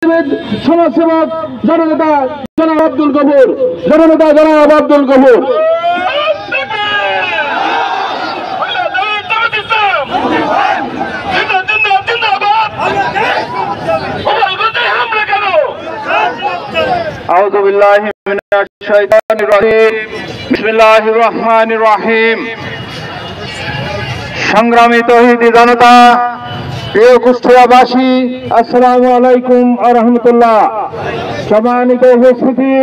রাজনীতিবিদ সমাজসেবক জননেতা জনাব আব্দুল গফুর, জননেতা জনাব আব্দুল গফুর। আউযু বিল্লাহি মিনাশ শাইতানির রাজিম। বিসমিল্লাহির রহমানির রহিম। সংগ্রামী তৌহিদি জনতা, প্রিয় কুষ্টিয়াবাসী, আসসালামু আলাইকুম ওয়া রাহমাতুল্লাহ। সম্মানিত উপস্থিতি,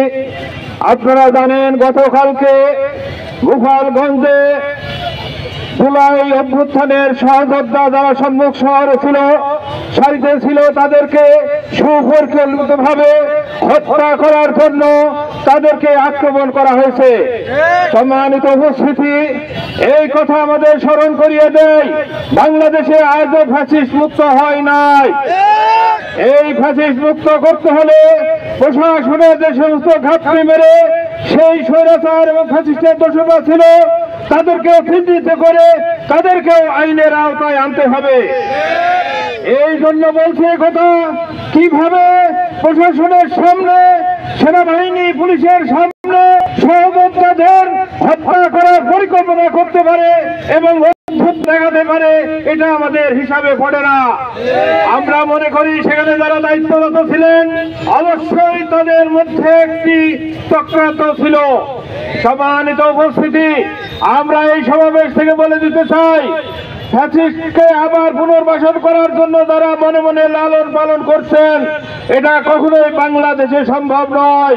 আপনারা জানেন গতকালকে গোপালগঞ্জে জুলাই অভ্যুত্থানের সহযোদ্ধা যারা সম্মুখ শহরে ছিল, সারিতে ছিল, তাদেরকে সুপরিকল্পিতভাবে হত্যা করার জন্য তাদেরকে আক্রমণ করা হয়েছে। সম্মানিত উপস্থিতি, এই কথা আমাদের স্মরণ করিয়ে দেয় বাংলাদেশে আজও ফ্যাসিস্ট মুক্ত হয় নাই। এই ফ্যাসিস্ট মুক্ত করতে হলে প্রশাসনের যে সমস্ত ঘাটতি মেরে সেই স্বৈরাচার এবং ফ্যাসিস্টের দোষরা ছিল তাদেরকেও চিহ্নিত করে তাদেরকেও আইনের আওতায় আনতে হবে। এই জন্য বলছে কথা, কিভাবে প্রশাসনের সামনে, সেনাবাহিনী পুলিশের সামনে সহযোদ্ধাদের হত্যা করার পরিকল্পনা করতে পারে এবং দেখাতে পারে, এটা আমাদের হিসাবে পড়ে না। আমরা মনে করি সেখানে যারা দায়িত্বরত ছিলেন অবশ্যই তাদের মধ্যে একটি চক্রান্ত ছিল। সম্মানিত উপস্থিতি, আমরা এই সমাবেশ থেকে বলে দিতে চাই, ফ্যাসিস্টকে আবার পুনর্বাসন করার জন্য যারা মনে মনে লালন পালন করছেন, এটা কখনোই বাংলাদেশে সম্ভব নয়।